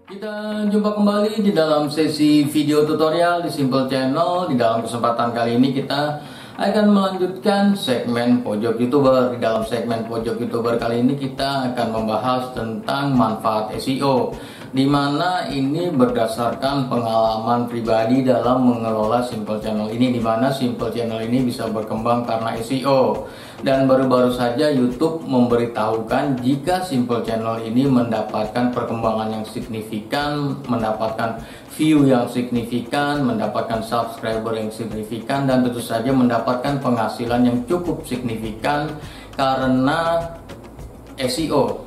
Kita jumpa kembali di dalam sesi video tutorial di Simple Channel. Di dalam kesempatan kali ini kita akan melanjutkan segmen pojok YouTuber. Di dalam segmen pojok YouTuber kali ini kita akan membahas tentang manfaat SEO, di mana ini berdasarkan pengalaman pribadi dalam mengelola Simple Channel ini, di mana Simple Channel ini bisa berkembang karena SEO. Dan baru-baru saja YouTube memberitahukan jika Simple Channel ini mendapatkan perkembangan yang signifikan, mendapatkan view yang signifikan, mendapatkan subscriber yang signifikan, dan tentu saja mendapatkan penghasilan yang cukup signifikan karena SEO.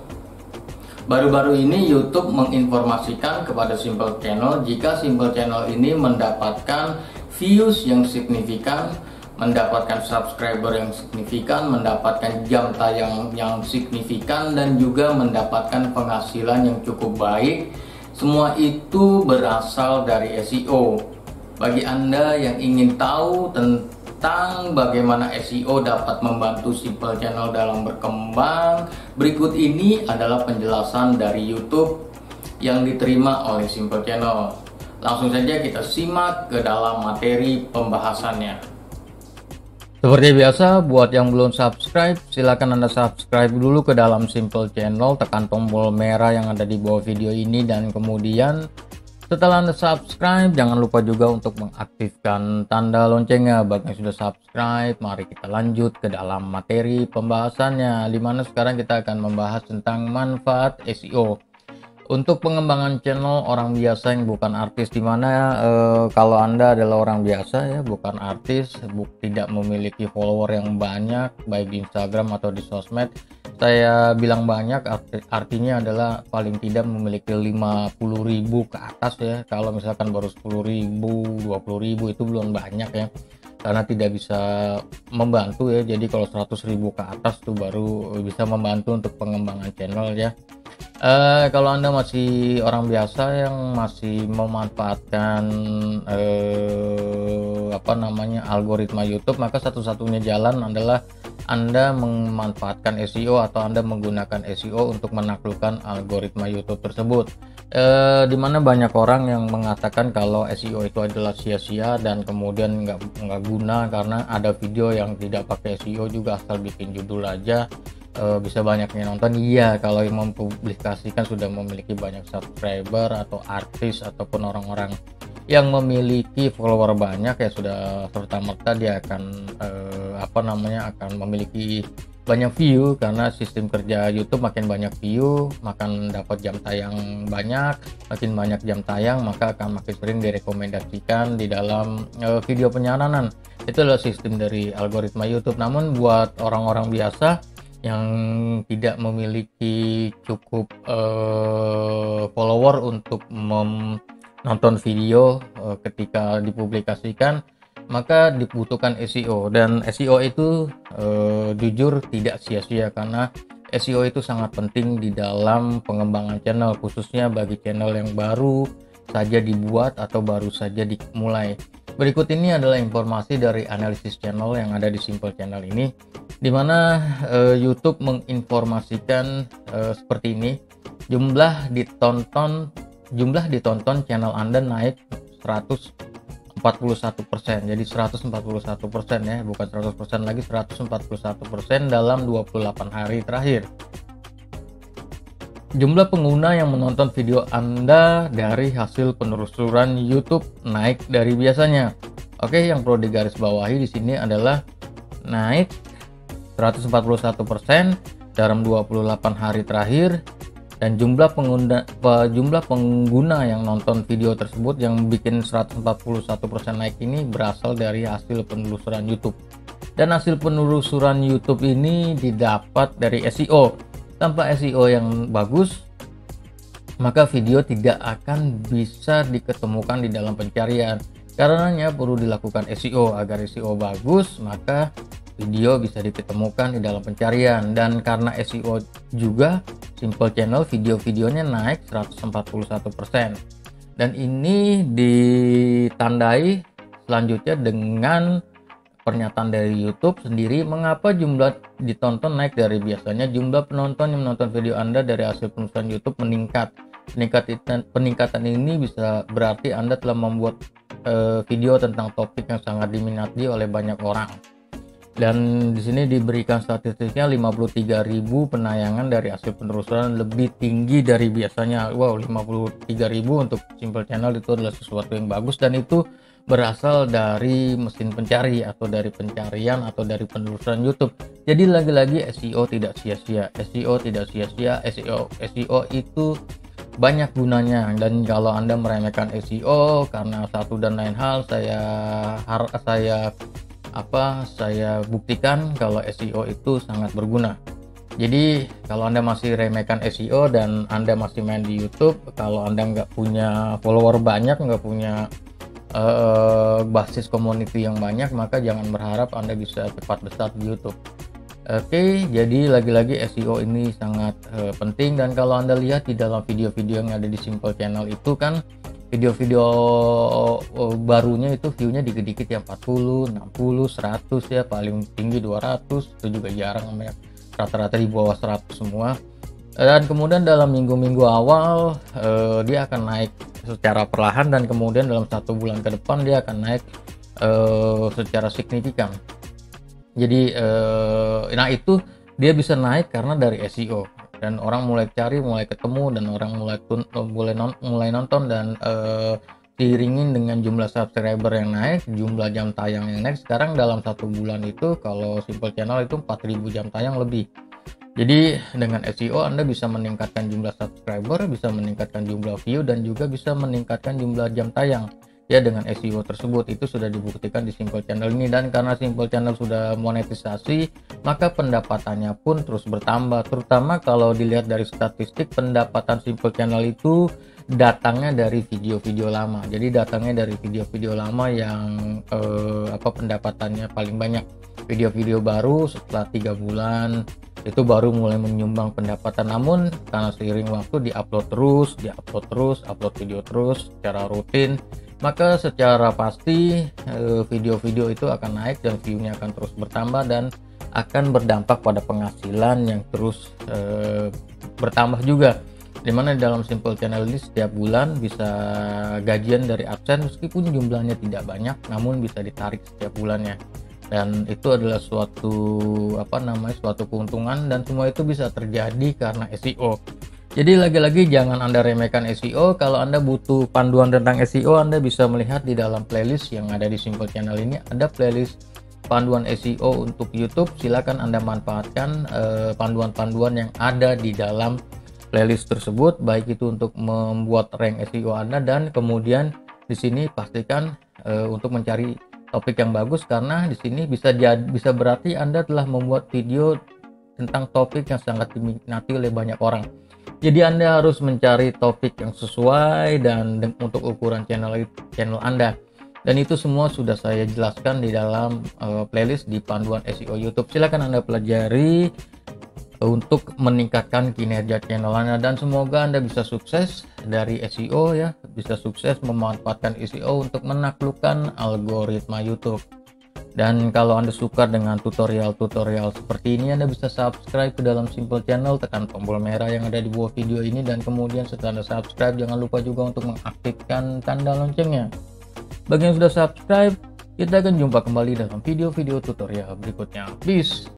Baru-baru ini YouTube menginformasikan kepada Simple Channel jika Simple Channel ini mendapatkan views yang signifikan, mendapatkan subscriber yang signifikan, mendapatkan jam tayang yang signifikan, dan juga mendapatkan penghasilan yang cukup baik. Semua itu berasal dari SEO. Bagi Anda yang ingin tahu tentang bagaimana SEO dapat membantu Simple Channel dalam berkembang, berikut ini adalah penjelasan dari YouTube yang diterima oleh Simple Channel. Langsung saja kita simak ke dalam materi pembahasannya. Seperti biasa, buat yang belum subscribe, silakan Anda subscribe dulu ke dalam Simple Channel, tekan tombol merah yang ada di bawah video ini, dan kemudian setelah Anda subscribe, jangan lupa juga untuk mengaktifkan tanda loncengnya. Bagi yang sudah subscribe, mari kita lanjut ke dalam materi pembahasannya, di mana sekarang kita akan membahas tentang manfaat SEO. Untuk pengembangan channel orang biasa yang bukan artis, dimana kalau Anda adalah orang biasa ya, bukan artis, tidak memiliki follower yang banyak baik di Instagram atau di sosmed. Saya bilang banyak artinya adalah paling tidak memiliki 50.000 ke atas ya. Kalau misalkan baru 10.000, 20.000 itu belum banyak ya, karena tidak bisa membantu ya. Jadi kalau 100.000 ke atas itu baru bisa membantu untuk pengembangan channel ya. Kalau Anda masih orang biasa yang masih memanfaatkan algoritma YouTube, maka satu-satunya jalan adalah Anda memanfaatkan SEO atau Anda menggunakan SEO untuk menaklukkan algoritma YouTube tersebut. Dimana banyak orang yang mengatakan kalau SEO itu adalah sia-sia dan kemudian nggak guna karena ada video yang tidak pakai SEO juga, asal bikin judul aja bisa banyak yang nonton. Iya, kalau yang mempublikasikan sudah memiliki banyak subscriber atau artis ataupun orang-orang yang memiliki follower banyak ya, sudah serta-merta dia akan akan memiliki banyak view, karena sistem kerja YouTube makin banyak view makan dapat jam tayang banyak, makin banyak jam tayang maka akan makin sering direkomendasikan di dalam video penyaranan. Itu adalah sistem dari algoritma YouTube. Namun buat orang-orang biasa yang tidak memiliki cukup follower untuk menonton video ketika dipublikasikan, maka dibutuhkan SEO. Dan SEO itu jujur tidak sia-sia, karena SEO itu sangat penting di dalam pengembangan channel, khususnya bagi channel yang baru saja dibuat atau baru saja dimulai. Berikut ini adalah informasi dari analisis channel yang ada di Simple Channel ini, di mana YouTube menginformasikan seperti ini. Jumlah ditonton channel Anda naik 141%. Jadi 141% ya, bukan 100% lagi, 141% dalam 28 hari terakhir. Jumlah pengguna yang menonton video Anda dari hasil penelusuran YouTube naik dari biasanya. Oke, yang perlu digarisbawahi di sini adalah naik 141% dalam 28 hari terakhir, dan jumlah pengguna yang nonton video tersebut yang bikin 141% naik ini berasal dari hasil penelusuran YouTube. Dan hasil penelusuran YouTube ini didapat dari SEO. Tanpa SEO yang bagus, maka video tidak akan bisa diketemukan di dalam pencarian. Karenanya perlu dilakukan SEO. Agar SEO bagus, maka video bisa diketemukan di dalam pencarian. Dan karena SEO juga, Simple Channel video-videonya naik 141%. Dan ini ditandai selanjutnya dengan pernyataan dari YouTube sendiri mengapa jumlah ditonton naik dari biasanya. Jumlah penonton yang menonton video Anda dari hasil penelusuran YouTube meningkat Peningkatan ini bisa berarti Anda telah membuat video tentang topik yang sangat diminati oleh banyak orang. Dan di sini diberikan statistiknya 53.000 penayangan dari hasil penelusuran, lebih tinggi dari biasanya. Wow, 53.000 untuk simple channel itu adalah sesuatu yang bagus, dan itu berasal dari mesin pencari atau dari pencarian atau dari penelusuran YouTube. Jadi lagi-lagi SEO tidak sia-sia. SEO tidak sia-sia. SEO itu banyak gunanya, dan kalau Anda meremehkan SEO karena satu dan lain hal, saya buktikan kalau SEO itu sangat berguna. Jadi kalau Anda masih remehkan SEO dan Anda masih main di YouTube, kalau Anda nggak punya follower banyak, nggak punya basis community yang banyak, maka jangan berharap Anda bisa cepat besar di YouTube. Oke, jadi lagi-lagi SEO ini sangat penting. Dan kalau Anda lihat di dalam video-video yang ada di Simple Channel itu kan, video-video barunya itu view-nya dikit-dikit ya, 40, 60, 100 ya, paling tinggi 200, itu juga jarang, rata-rata di bawah 100 semua. Dan kemudian dalam minggu-minggu awal dia akan naik secara perlahan, dan kemudian dalam 1 bulan ke depan dia akan naik secara signifikan. Jadi nah itu dia bisa naik karena dari SEO, dan orang mulai cari, mulai ketemu, dan orang mulai nonton, dan diiringin dengan jumlah subscriber yang naik, jumlah jam tayang yang naik. Sekarang dalam 1 bulan itu kalau Simple Channel itu 4.000 jam tayang lebih. Jadi dengan SEO Anda bisa meningkatkan jumlah subscriber, bisa meningkatkan jumlah view, dan juga bisa meningkatkan jumlah jam tayang. Ya, dengan SEO tersebut itu sudah dibuktikan di Simple Channel ini. Dan karena Simple Channel sudah monetisasi, maka pendapatannya pun terus bertambah. Terutama kalau dilihat dari statistik, pendapatan Simple Channel itu datangnya dari video-video lama. Jadi datangnya dari video-video lama yang pendapatannya paling banyak. Video-video baru setelah 3 bulan itu baru mulai menyumbang pendapatan. Namun karena seiring waktu upload upload video terus secara rutin, maka secara pasti video-video itu akan naik dan view-nya akan terus bertambah, dan akan berdampak pada penghasilan yang terus bertambah juga. Dimana dalam Simple Channel ini setiap bulan bisa gajian dari AdSense, meskipun jumlahnya tidak banyak, namun bisa ditarik setiap bulannya. Dan itu adalah suatu keuntungan, dan semua itu bisa terjadi karena SEO. Jadi lagi-lagi jangan Anda remehkan SEO. Kalau Anda butuh panduan tentang SEO, Anda bisa melihat di dalam playlist yang ada di Simple Channel ini. Ada playlist panduan SEO untuk YouTube. Silakan Anda manfaatkan panduan-panduan yang ada di dalam playlist tersebut, baik itu untuk membuat rank SEO Anda, dan kemudian di sini pastikan untuk mencari topik yang bagus, karena di sini bisa berarti Anda telah membuat video tentang topik yang sangat diminati oleh banyak orang. Jadi Anda harus mencari topik yang sesuai dan untuk ukuran channel Anda. Dan itu semua sudah saya jelaskan di dalam playlist di panduan SEO YouTube. Silakan Anda pelajari untuk meningkatkan kinerja channel Anda, dan semoga Anda bisa sukses dari SEO ya, bisa sukses memanfaatkan SEO untuk menaklukkan algoritma YouTube. Dan kalau Anda suka dengan tutorial-tutorial seperti ini, Anda bisa subscribe ke dalam Simple Channel, tekan tombol merah yang ada di bawah video ini, dan kemudian setelah Anda subscribe, jangan lupa juga untuk mengaktifkan tanda loncengnya. Bagi yang sudah subscribe, kita akan jumpa kembali dalam video-video tutorial berikutnya. Peace!